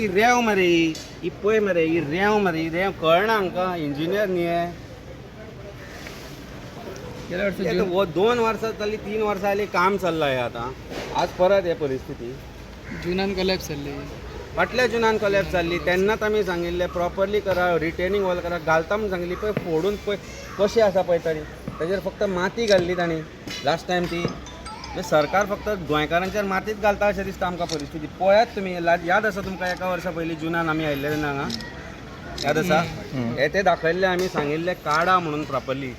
ही रेंव मरे ही पळय मरे ही रेंव मरे ही रेंव कळना हांकां इंजिनियर न्ही हे गेल्या वर्षी हे तर 2 वर्सां जाली 3 वर्सां जाली काम चल्लां हे आतां आज परत हे परिस्थिती जुनान कोलॅप्स जाल्ली. फाटल्या जुनान कोलॅप्स जाल्ली तेन्नाच आमी सांगिल्लें प्रॉपरली करा रिटेनिंग वॉल करा घालता म्हूण सांगिल्ली पळय फोडून पळय कशी आसा पळय तरी ताचेर फक्त माती घाल्ली तांणी लास्ट टायम ती सरकार फक्त गोंयकारांचेर मातीच घालता अशें दिसता आमकां परिस्थिती पळयात तुमी याद आसा तुमकां एका वर्सा पयलीं जुनान आमी आयिल्ले तेन्ना हांगा याद आसा हे ते दाखयल्ले आमी सांगिल्ले काडा म्हणून प्रॉपरली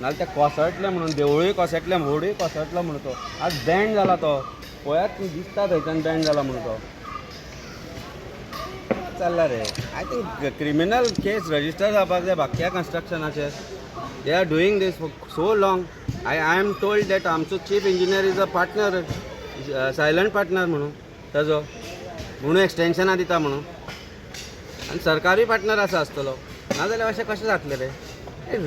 नाल्यार ते कोसळटले म्हणून देवूळय कोसळटले व्होडूय कोसळटलो म्हणून तो आज बँड जाला तो पळयात तुमी दिसता थंयच्यान बँड जाला म्हणून तो चल्ला रे I think criminal case register जावपाक जाय बाक्या कन्स्ट्रक्शनाचेर they are doing this for so long I am told that आमचो chief engineer is a partner silent partner म्हणून ताजो म्हणून एक्सटेन्शनां दिता म्हणून आनी सरकारी पार्टनर आसतलो नाजाल्यार अशें कशें जातलें रे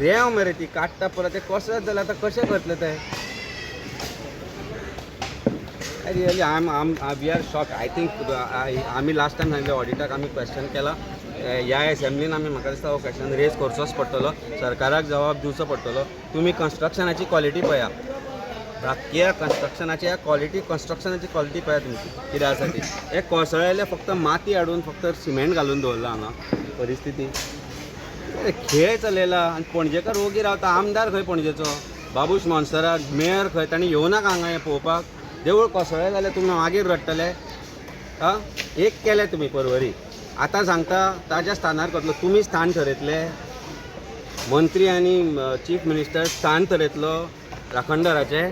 रेंव मरे ती काडटा परत ते कसत जाल्यार आतां कशें करतले ते really we are shock I think आमी लास्ट टायम सांगिल्लें ऑडिटाक आमी क्वेश्चन केला ह्या एसेंब्लीन आमी म्हाका दिसता हो क्वेश्चन रेज करचोच पडटलो सरकाराक जबाब दिवचो पडटलो तुमी कन्स्ट्रक्शनाची क्वॉलिटी पळया बाकी कन्स्ट्रक्शनाची कन्स्ट्रक्शनाची क्वॉलिटी पळया तुमची कित्याक आसा ती हे कोसळ्ळेले फक्त माती हाडून फक्त सिमेंट घालून दवरला हांगा परिस्थिती खेळ चलयला आनी पणजेकर ओगी रावता आमदार खंय पणजेचो बाबूश मोन्सरात मेयर खंय तांणी येवनाका हांगा हें पळोवपाक देवूळ कोसळ्ळें जाल्यार तुमी मागीर रडटले आं एक केलें तुमी परवरी आतां सांगता ताज्या स्थानार करतलो तुमी स्थान ठरयतले मंत्री आनी चीफ मिनिस्टर स्थान ठरयतलो राखणदाराचें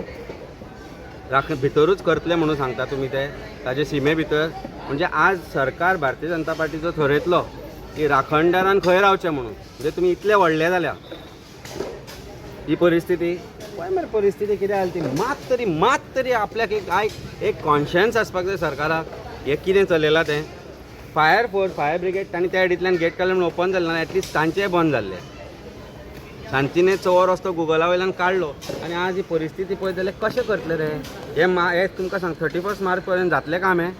भितरूच करतले म्हणून सांगता तुमी ते ताजे सीमे भितर म्हणजे आज सरकार भारतीय जनता पार्टीचो ठरयतलो की राखणदारान खंय रावचें म्हणून म्हणजे तुमी इतले व्हडले जाल्या ही परिस्थिती पळय मरे परिस्थिती कितें जाली ती मात तरी आपल्याक एक कॉन्शियन्स आसपाक जाय सरकाराक हें कितें चलयलां तें फायर ब्रिगेड तांणी त्या एडींतल्यान गेट काडलें म्हणून ओपन जालें ना एटलीस्ट तांचेंय बंद जाल्लें शांतीने चोर रस्तो गुगला वयल्यान काडलो आनी आज ही परिस्थिती पळयत जाल्यार कशें करतले रे हे तुमकां सांग 31 मार्च पर्यंत जातलें काम हें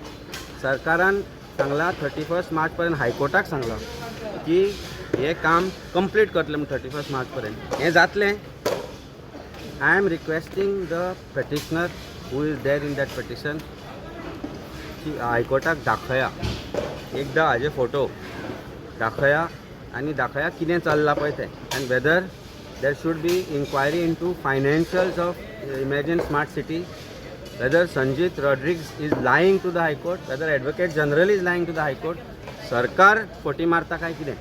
सरकारान सांगलां 31 मार्च पर्यंत हायकोर्टाक सांगलां की हें काम कंप्लीट करतलें म्हणून 31 मार्च पर्यंत हें जातलें I am requesting the petitioner who is there in that petition की हायकोर्टाक दाखया एकदां हाजे फोटो दाखया आनी दाखया कितें चल्लां पळय तें आनी whether there should be inquiry into financials of imagine smart city whether Sanjit Rodrigues is lying to the high court whether advocate general is lying to the high court सरकार फोटी मारता काय कितें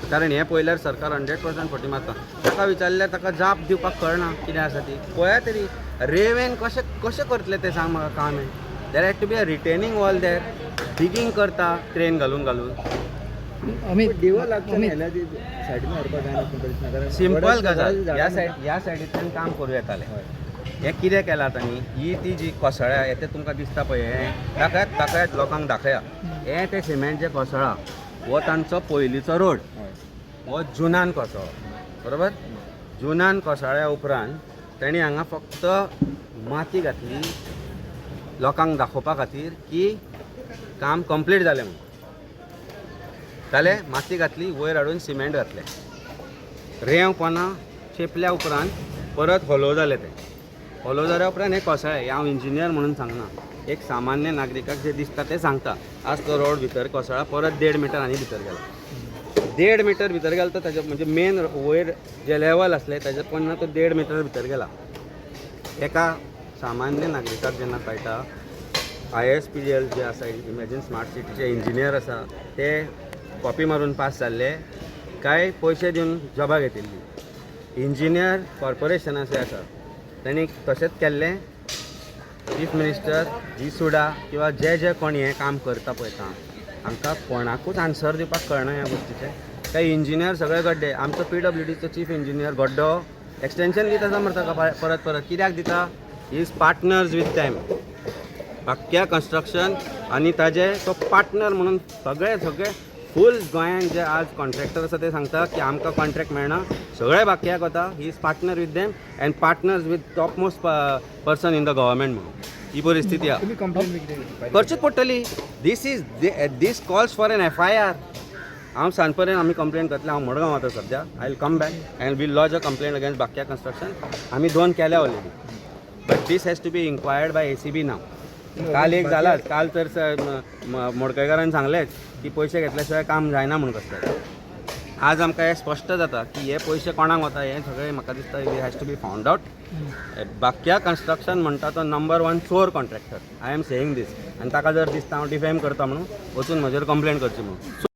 कारण हें पळयल्यार सरकार 100% फोटी मारता ताका विचारल्यार ताका जाप दिवपाक कळना कितें आसा ती पळया तरी रेवेन कशें करतले तें सांग म्हाका काम हें there had to be a retaining wall there digging करता ट्रेन घालून सिंपल गजाल ह्या सायडींतल्यान काम करूं येतालें हें कितें केलां तांणी ही ती जी कोसळ्या येते तुमकां दिसता पळय हें दाखयात लोकांक दाखया हें तें सिमेंट जें कोसळ्ळां हो तांचो पयलींचो रोड हो जुनान कोसळ्ळो बरोबर जुनान कोसळ्ळ्या उपरांत तांणी हांगा फक्त माती घातली लोकांक दाखोवपा खातीर की काम कंप्लीट जालें म्हणून जालें माती घातली वयर हाडून सिमेंट घातलें रेंव पोना चेपल्या उपरांत परत हॉलो जालें तें हॉलो जाल्या उपरांत हें कोसळ्ळें हांव इंजिनियर म्हणून सांगना एक सामान्य नागरिकाक जें दिसता तें सांगता आज तो रोड भितर कोसळ्ळा परत 1.5 मिटर आनी भितर गेला 1.5 मिटर भितर गेलो तो ताजे म्हणजे मेन वयर जे लेवल आसलें ताजे पन्ना तो 1.5 मिटर भितर गेला एका सामान्य नागरिकाक जेन्ना कळटा ISPL जे आसा इमॅजीन स्मार्ट सिटीचे इंजिनियर आसा ते कॉपी मारून पास जाल्ले काय पयशे दिवन जॉबा घेतिल्ली इंजिनियर कॉर्पोरेशनाचे आसा तांणी तशेंच केल्लें चीफ मिनिस्टर जी सुडा किंवा जे कोण हें काम करता पळयता हांकां कोणाकूच आन्सर दिवपाक कळना ह्या गोश्टीचें ते इंजिनियर सगळे गड्डे आमचो PWDचो चीफ इंजिनियर गड्डो एक्सटेन्शन दिता आसा मरे ताका परत कित्याक दिता is partners with time Bakya construction आनी ताजे तो पार्टनर म्हणून सगळे फूल गोंयांत जे आज कॉन्ट्रॅक्टर आसा ते सांगता की आमकां कॉन्ट्रॅक्ट मेळना सगळे बाक्याक वता he is partner with them end partners with top most person in the government म्हणून ही परिस्थिती आहा करचीच पडटली दीस कॉल्स फॉर एन FIR. हांव सांज पर्यंत आमी कंप्लेन करतले. हांव मडगांव वता सध्या. I will come back and will lodge a complaint against Bakya construction. आमी 2 केल्या already. But this has to be inquired by ACB नाव. काल एक जालाच. काल तर मोडकयकारान सांगलेच की पयशे घेतल्या शिवाय काम जायना म्हणून कसलें. आज आमकां हें स्पश्ट जाता की हे पयशे कोणाक वता हें सगळें म्हाका दिसता has to be found out. Bakya construction म्हणटा तो नंबर 1 चोर contractor. I am saying this. आनी ताका जर दिसता हांव डिफेम करता म्हणून वचून म्हजेर कंप्लेंट करची म्हणून.